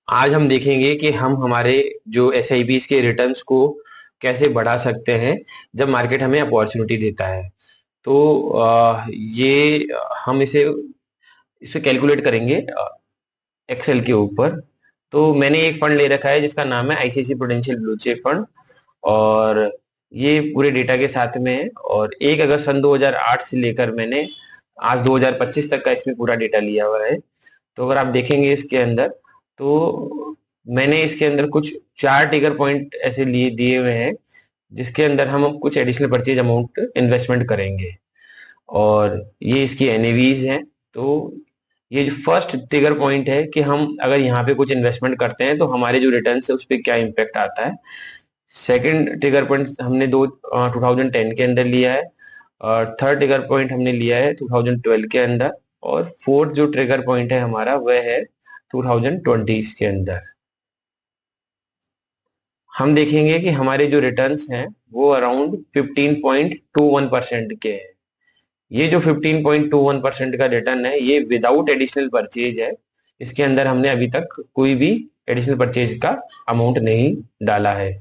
आज हम देखेंगे कि हम हमारे जो एसआईपीस के रिटर्न्स को कैसे बढ़ा सकते हैं जब मार्केट हमें अपॉर्चुनिटी देता है। तो ये हम इसे कैलकुलेट करेंगे एक्सेल के ऊपर। तो मैंने एक फंड ले रखा है जिसका नाम है ICICI Prudential blue chip fund, और ये पूरे डेटा के साथ में है। और 1 अगस्त सन 2008 से लेकर मैंने आज 2025 तक का इसमें पूरा डेटा लिया हुआ है। तो अगर आप देखेंगे इसके अंदर, तो मैंने इसके अंदर कुछ 4 टिगर पॉइंट ऐसे लिए दिए हुए हैं जिसके अंदर हम अब कुछ एडिशनल परचेज अमाउंट इन्वेस्टमेंट करेंगे, और ये इसकी एनएवीज हैं। तो ये जो फर्स्ट ट्रिगर पॉइंट है कि हम अगर यहाँ पे कुछ इन्वेस्टमेंट करते हैं तो हमारे जो रिटर्न है उस पर क्या इम्पेक्ट आता है। सेकंड ट्रिगर पॉइंट हमने 2010 के अंदर लिया है, और थर्ड ट्रिगर पॉइंट हमने लिया है 2012 के अंदर, और फोर्थ जो ट्रिगर पॉइंट है हमारा वह है 2020 के अंदर। हम देखेंगे कि हमारे जो रिटर्न्स हैं वो अराउंड 15.21% के हैं। ये जो 15.21% का रिटर्न है ये विदाउट एडिशनल परचेज है। इसके अंदर हमने अभी तक कोई भी एडिशनल परचेज का अमाउंट नहीं डाला है।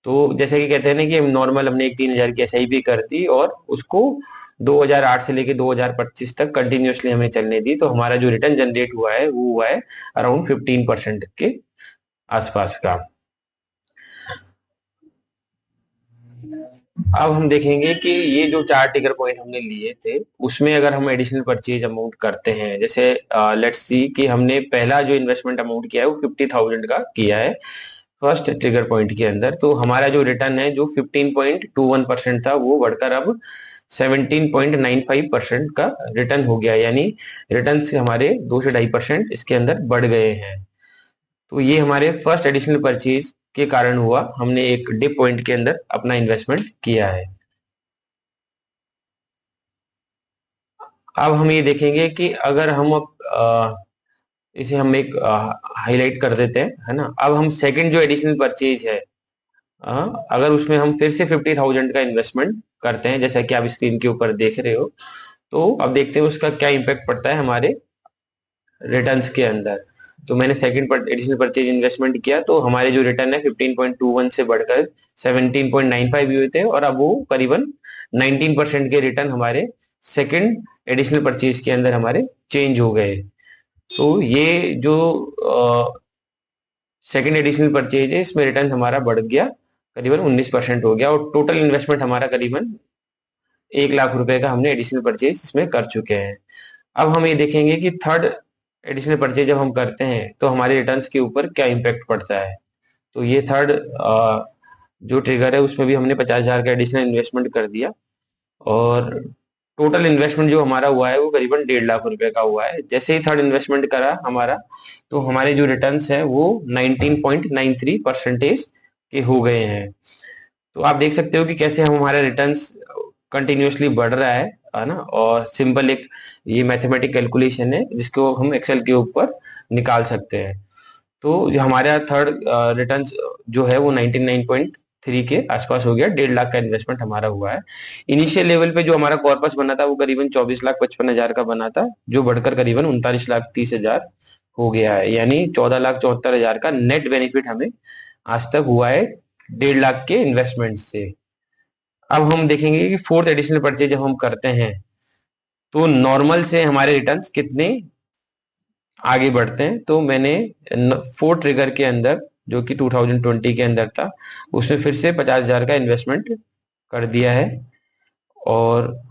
तो जैसे कि कहते हैं ना कि नॉर्मल हमने एक 3,000 की एसआईपी कर दी और उसको 2008 से लेके 2025 तक कंटिन्यूअसली हमें चलने दी, तो हमारा जो रिटर्न जनरेट हुआ है वो हुआ है अराउंड 15% के आसपास का। अब हम देखेंगे कि ये जो 4 टिकर पॉइंट हमने लिए थे उसमें अगर हम एडिशनल परचेज अमाउंट करते हैं, जैसे लेट्स सी कि हमने पहला जो इन्वेस्टमेंट अमाउंट किया है वो 50,000 का किया है फर्स्ट ट्रिगर पॉइंट के अंदर, तो हमारा जो रिटर्न है जो 15.21% था वो बढ़कर अब 17.95% का रिटर्न हो गया, यानी रिटर्न से हमारे 2 से 2.5% इसके अंदर बढ़ गए हैं। तो ये हमारे फर्स्ट एडिशनल परचेज के कारण हुआ, हमने एक डिप पॉइंट के अंदर अपना इन्वेस्टमेंट किया है। अब हम ये देखेंगे कि अगर हम इसे हम एक हाईलाइट कर देते हैं, है ना। अब हम सेकंड जो एडिशनल परचेज है, अगर उसमें हम फिर से 50,000 का इन्वेस्टमेंट करते हैं जैसा कि आप स्क्रीन के ऊपर देख रहे हो, तो अब देखते हैं उसका क्या इम्पैक्ट पड़ता है हमारे रिटर्न्स के अंदर। तो मैंने सेकंड एडिशनल परचेज इन्वेस्टमेंट किया तो हमारे जो रिटर्न है 15.21 से बढ़कर 17.95 हुए थे, और अब वो करीबन 19% के रिटर्न हमारे सेकंड एडिशनल परचेज के अंदर हमारे चेंज हो गए। तो ये जो सेकंड एडिशनल परचेज है इसमें रिटर्न हमारा बढ़ गया, करीबन 19% हो गया, और टोटल इन्वेस्टमेंट हमारा करीबन 1 लाख रुपए का हमने एडिशनल परचेज इसमें कर चुके हैं। अब हम ये देखेंगे कि थर्ड एडिशनल परचेज जब हम करते हैं तो हमारे रिटर्न्स के ऊपर क्या इम्पैक्ट पड़ता है। तो ये थर्ड जो ट्रिगर है उसमें भी हमने 50,000 का एडिशनल इन्वेस्टमेंट कर दिया, और टोटल इन्वेस्टमेंट जो हमारा हुआ है वो करीबन 1.5 लाख रुपए का हुआ है। जैसे ही थर्ड इन्वेस्टमेंट करा हमारा, तो हमारे जो रिटर्न्स हैं वो 19.93% के हो गए हैं। तो आप देख सकते हो कि कैसे हम हमारा रिटर्न्स कंटिन्यूअसली बढ़ रहा है ना। और सिंपल एक ये मैथमेटिक कैलकुलेशन है जिसको हम एक्सेल के ऊपर निकाल सकते हैं। तो जो हमारा थर्ड रिटर्न जो है वो 99.3 के आसपास हो गया, 1.5 लाख का इन्वेस्टमेंट हमारा हुआ है। इनिशियल लेवल पे जो हमारा कॉर्पस बना था वो करीबन 24,55,000 का बना था, जो बढ़कर करीबन 39,30,000 हो गया है, यानी 14,74,000 का नेट बेनिफिट हमें आज तक हुआ है 1.5 लाख के इन्वेस्टमेंट से। अब हम देखेंगे कि फोर्थ एडिशनल परचेज जब हम करते हैं तो नॉर्मल से हमारे रिटर्न्स कितने आगे बढ़ते हैं। तो मैंने फोर्थ ट्रिगर के अंदर जो कि 2020 के अंदर था उसमें फिर से 50,000 का इन्वेस्टमेंट कर दिया है, और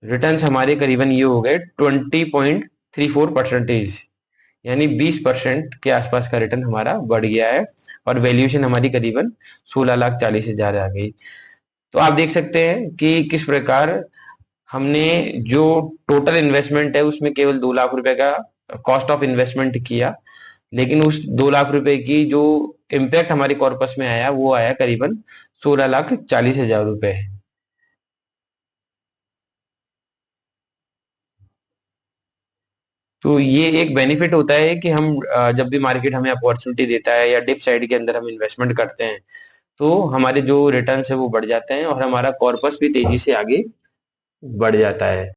रिटर्न्स हमारे करीबन ये हो गए 20.34%, यानी 20% के आसपास का रिटर्न हमारा बढ़ गया है, और वैल्यूएशन हमारी करीबन 16,40,000 आ गई। तो आप देख सकते हैं कि किस प्रकार हमने जो टोटल इन्वेस्टमेंट है उसमें केवल 2 लाख रुपए का कॉस्ट ऑफ इन्वेस्टमेंट किया, लेकिन उस 2 लाख रुपए की जो इम्पैक्ट हमारे कॉर्पस में आया वो आया करीबन 16,40,000 रुपए। तो ये एक बेनिफिट होता है कि हम जब भी मार्केट हमें अपॉर्चुनिटी देता है या डिप साइड के अंदर हम इन्वेस्टमेंट करते हैं तो हमारे जो रिटर्न्स है वो बढ़ जाते हैं और हमारा कॉर्पस भी तेजी से आगे बढ़ जाता है।